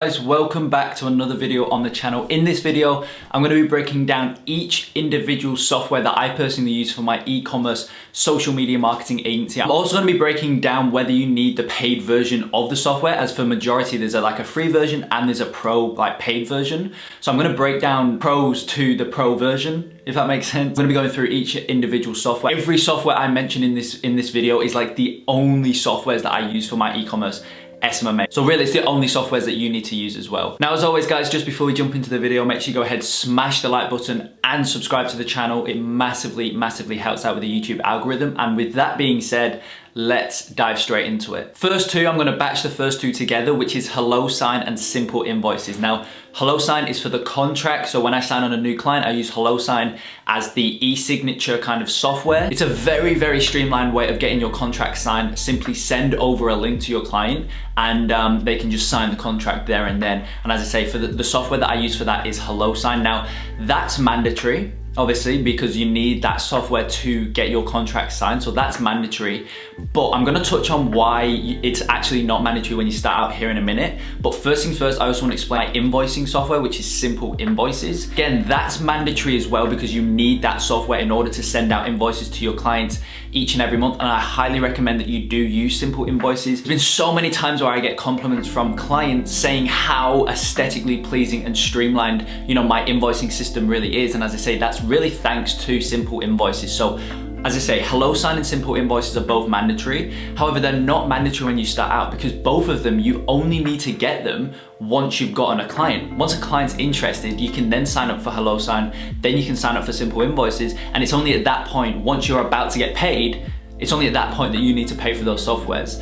Guys, welcome back to another video on the channel. In this video, I'm going to be breaking down each individual software that I personally use for my e-commerce social media marketing agency. I'm also going to be breaking down whether you need the paid version of the software, as for majority there's a free version and there's a pro paid version. So I'm going to break down pros to the pro version, if that makes sense. I'm going to be going through each individual software. Every software I mention in this video is like the only softwares that I use for my e-commerce SMMA. So really it's the only softwares that you need to use as well. Now, as always guys, just before we jump into the video, make sure you go ahead, smash the like button and subscribe to the channel. It massively helps out with the YouTube algorithm. And with that being said, let's dive straight into it. First two, I'm gonna batch the first two together, which is HelloSign and Simple Invoices. Now, HelloSign is for the contract. So when I sign on a new client, I use HelloSign as the e-signature kind of software. It's a very streamlined way of getting your contract signed. Simply send over a link to your client and they can just sign the contract there and then. And as I say, for the software that I use for that is HelloSign. Now, that's mandatory, obviously, because you need that software to get your contract signed. So that's mandatory. But I'm gonna touch on why it's actually not mandatory when you start out here in a minute. But first things first, I also wanna explain my invoicing software, which is Simple Invoices. Again, that's mandatory as well because you need that software in order to send out invoices to your clients each and every month. And I highly recommend that you do use Simple Invoices. There's been so many times where I get compliments from clients saying how aesthetically pleasing and streamlined, my invoicing system really is. And as I say, that's really thanks to Simple Invoices. So as I say, HelloSign and Simple Invoices are both mandatory. However, they're not mandatory when you start out because both of them, you only need to get them once you've gotten a client. Once a client's interested, you can then sign up for HelloSign, then you can sign up for Simple Invoices. And it's only at that point, once you're about to get paid, it's only at that point that you need to pay for those softwares.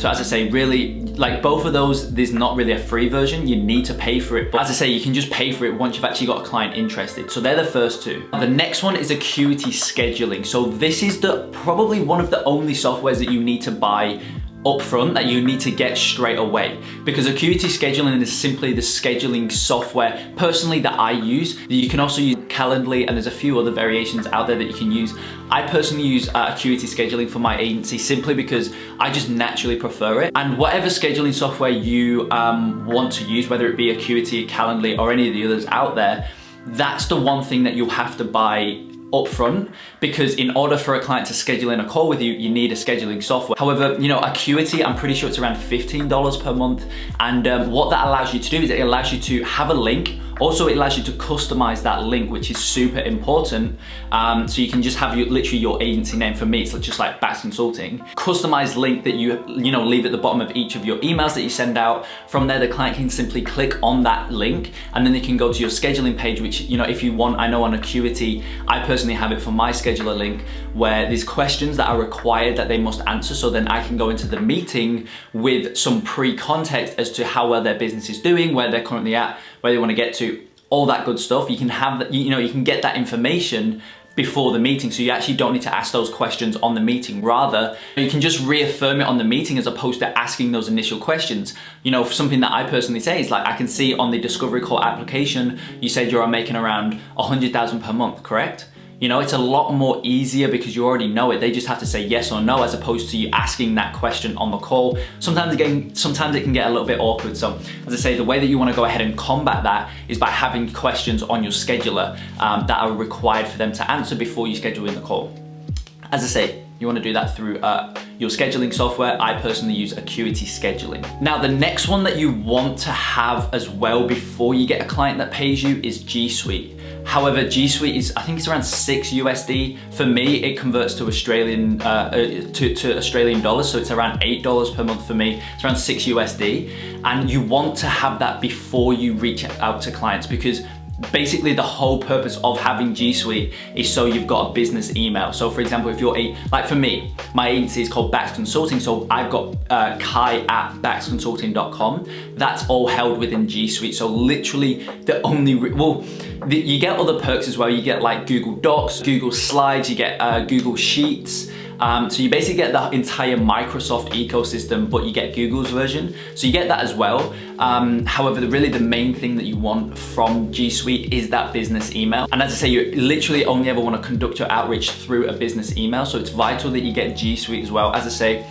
So as I say, really, like both of those, there's not really a free version. You need to pay for it. But as I say, you can just pay for it once you've actually got a client interested. So they're the first two. The next one is Acuity Scheduling. So this is probably one of the only softwares that you need to buy upfront, that you need to get straight away, because Acuity Scheduling is simply the scheduling software personally that I use. You can also use Calendly and there's a few other variations out there that you can use. I personally use Acuity Scheduling for my agency simply because I just naturally prefer it. And whatever scheduling software you want to use, whether it be Acuity, Calendly or any of the others out there, that's the one thing that you'll have to buy upfront, because in order for a client to schedule in a call with you, you need a scheduling software. However, Acuity, I'm pretty sure it's around $15 per month. And what that allows you to do is it allows you to have a link. Also, it allows you to customize that link, which is super important. So you can just have literally your agency name. For me, it's just like Bax Consulting. Customized link that you leave at the bottom of each of your emails that you send out. From there, the client can simply click on that link and then they can go to your scheduling page, which, if you want, I know on Acuity, I personally have it for my scheduler link where there's questions that are required that they must answer. So then I can go into the meeting with some pre-context as to how well their business is doing, where they're currently at, where they want to get to, all that good stuff. You can have that, you can get that information before the meeting. So you actually don't need to ask those questions on the meeting. Rather, you can just reaffirm it on the meeting as opposed to asking those initial questions. Something that I personally say is like, I can see on the discovery call application, you said you're making around 100,000 per month, correct? It's a lot more easier because you already know it. They just have to say yes or no, as opposed to you asking that question on the call. Sometimes it can get a little bit awkward. So as I say, the way that you want to go ahead and combat that is by having questions on your scheduler that are required for them to answer before you schedule in the call. As I say, you want to do that through your scheduling software. I personally use Acuity Scheduling. Now, the next one that you want to have as well before you get a client that pays you is G Suite. However, G Suite is, I think it's around 6 USD. For me, it converts to Australian dollars, so it's around $8 per month for me. It's around 6 USD. And you want to have that before you reach out to clients, because basically the whole purpose of having G Suite is so you've got a business email. So for example, if you're like for me, my agency is called Bax Consulting. So I've got kai@baxconsulting.com. That's all held within G Suite. So literally you get other perks as well. You get like Google Docs, Google Slides, you get Google Sheets. So you basically get the entire Microsoft ecosystem, but you get Google's version. So you get that as well. However, really the main thing that you want from G Suite is that business email. And as I say, you literally only ever want to conduct your outreach through a business email. So it's vital that you get G Suite as well. As I say,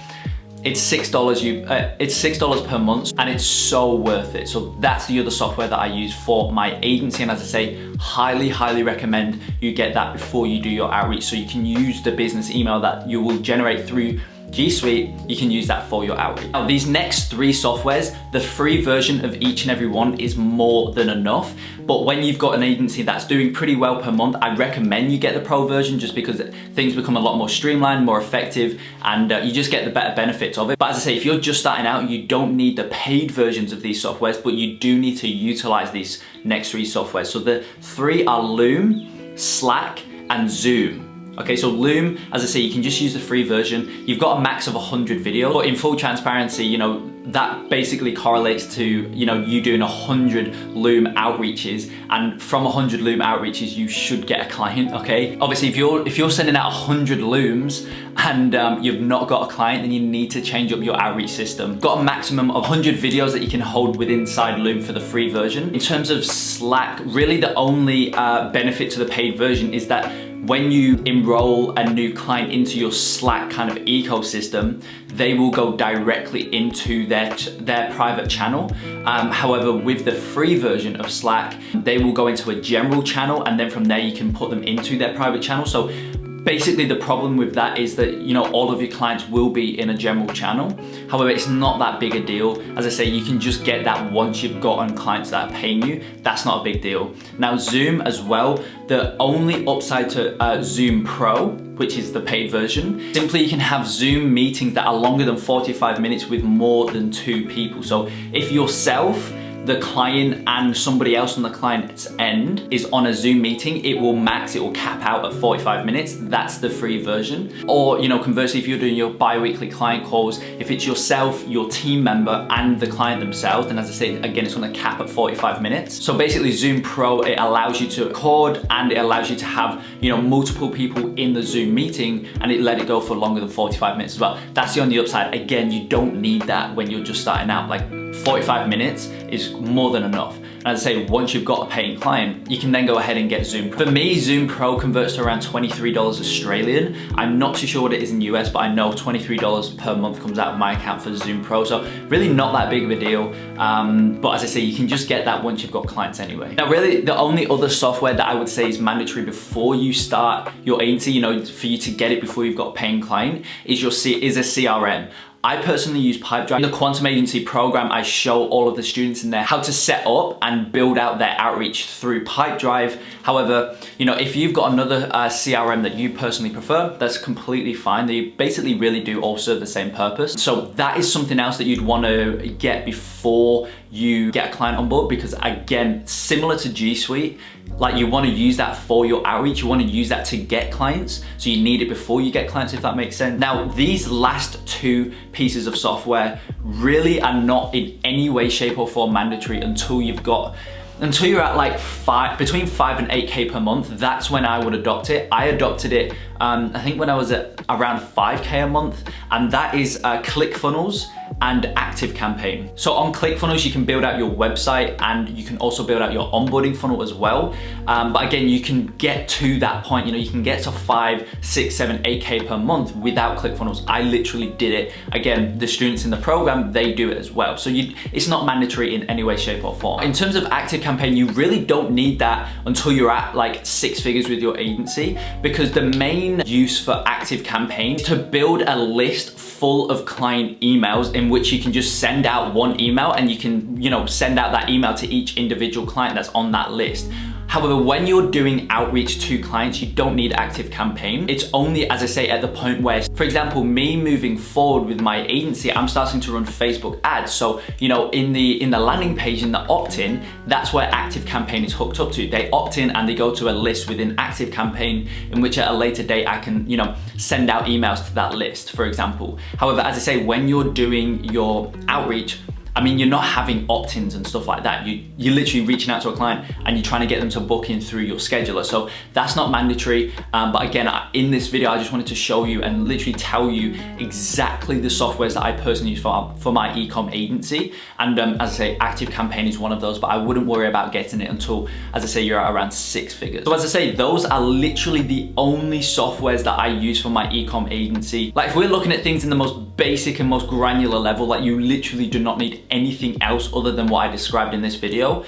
it's $6 per month, and it's so worth it. So that's the other software that I use for my agency. And as I say, highly recommend you get that before you do your outreach, so you can use the business email that you will generate through G Suite. You can use that for your outreach. Now, these next 3 softwares, the free version of each and every one is more than enough. But when you've got an agency that's doing pretty well per month, I recommend you get the pro version, just because things become a lot more streamlined, more effective, and you just get the better benefits of it. But as I say, if you're just starting out, you don't need the paid versions of these softwares, but you do need to utilize these next 3 softwares. So the 3 are Loom, Slack, and Zoom. Okay, so Loom, as I say, you can just use the free version. You've got a max of 100 videos, but in full transparency, you know, that basically correlates to, you know, you doing 100 Loom outreaches, and from 100 Loom outreaches, you should get a client, okay? Obviously, if you're sending out 100 Looms and you've not got a client, then you need to change up your outreach system. Got a maximum of 100 videos that you can hold within inside Loom for the free version. In terms of Slack, really the only benefit to the paid version is that when you enroll a new client into your Slack kind of ecosystem, they will go directly into their private channel. However, with the free version of Slack, they will go into a general channel, and then from there you can put them into their private channel. So basically the problem with that is that, you know, all of your clients will be in a general channel. However, it's not that big a deal. As I say, you can just get that once you've gotten clients that are paying you. That's not a big deal. Now, Zoom as well, the only upside to Zoom Pro, which is the paid version, simply you can have Zoom meetings that are longer than 45 minutes with more than 2 people. So if yourself, the client, and somebody else on the client's end is on a Zoom meeting, it will cap out at 45 minutes. That's the free version. Or, you know, conversely, if you're doing your bi-weekly client calls, if it's yourself, your team member, and the client themselves, then as I say, again, it's gonna cap at 45 minutes. So basically Zoom Pro, it allows you to record, and it allows you to have, you know, multiple people in the Zoom meeting, and it let it go for longer than 45 minutes as well. That's the only upside. Again, you don't need that when you're just starting out. Like 45 minutes is more than enough. And as I say, once you've got a paying client, you can then go ahead and get Zoom Pro. For me, Zoom Pro converts to around $23 Australian. I'm not too sure what it is in US, but I know $23 per month comes out of my account for Zoom Pro. So really not that big of a deal. But as I say, you can just get that once you've got clients anyway. Now, really the only other software that I would say is mandatory before you start your agency, you know, for you to get it before you've got a paying client, is a CRM. I personally use Pipedrive. In the Quantum Agency program, I show all of the students in there how to set up and build out their outreach through Pipedrive. However, you know, if you've got another CRM that you personally prefer, that's completely fine. They basically really do all serve the same purpose. So that is something else that you'd want to get before you get a client on board, because again, similar to G Suite, like you want to use that for your outreach, you want to use that to get clients, so you need it before you get clients, if that makes sense. Now, these last 2 pieces of software really are not in any way, shape or form mandatory until you're at like between 5 and 8K per month. That's when I would adopt it. I adopted it, I think when I was at around 5K a month, and that is ClickFunnels and ActiveCampaign. So on ClickFunnels, you can build out your website, and you can also build out your onboarding funnel as well. But again, you can get to that point, you know, you can get to 5, 6, 7, 8K per month without ClickFunnels. I literally did it. Again, the students in the program, they do it as well. So it's not mandatory in any way, shape or form. In terms of ActiveCampaign, you really don't need that until you're at like 6 figures with your agency, because the main use for ActiveCampaign is to build a list full of client emails in which you can just send out one email, and you can, you know, send out that email to each individual client that's on that list. However, when you're doing outreach to clients, you don't need ActiveCampaign. It's only, as I say, at the point where, for example, me moving forward with my agency, I'm starting to run Facebook ads. So, you know, in the landing page, in the opt-in, that's where ActiveCampaign is hooked up to. They opt in and they go to a list within ActiveCampaign, in which at a later date, I can, you know, send out emails to that list, for example. However, as I say, when you're doing your outreach, I mean, you're not having opt-ins and stuff like that. You're literally reaching out to a client and you're trying to get them to book in through your scheduler. So that's not mandatory. But again, in this video, I just wanted to show you and literally tell you exactly the softwares that I personally use for my e-com agency. And as I say, ActiveCampaign is one of those, but I wouldn't worry about getting it until, as I say, you're at around 6 figures. So as I say, those are literally the only softwares that I use for my e-com agency. Like if we're looking at things in the most basic and most granular level, like you literally do not need anything else other than what I described in this video.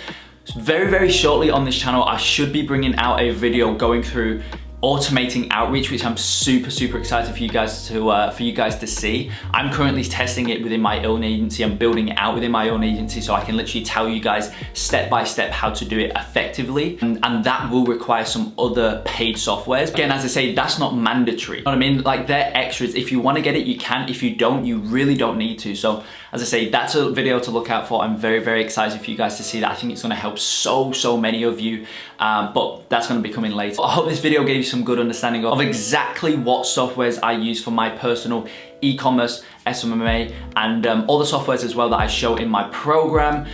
Very, very shortly on this channel, I should be bringing out a video going through automating outreach, which I'm super, super excited for you guys to see. I'm currently testing it within my own agency. I'm building it out within my own agency so I can literally tell you guys step by step how to do it effectively. And that will require some other paid softwares. Again, as I say, that's not mandatory. You know what I mean? Like they're extras. If you want to get it, you can. If you don't, you really don't need to. So as I say, that's a video to look out for. I'm very, very excited for you guys to see that. I think it's going to help so many of you, but that's going to be coming later. I hope this video gave you some good understanding of exactly what softwares I use for my personal e-commerce SMMA and all the softwares as well that I show in my program,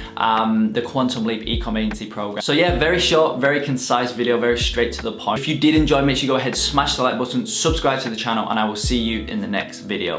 the Quantum Leap e-com agency program. So yeah, very short, very concise video, very straight to the point. If you did enjoy, make sure you go ahead, smash the like button, subscribe to the channel, and I will see you in the next video.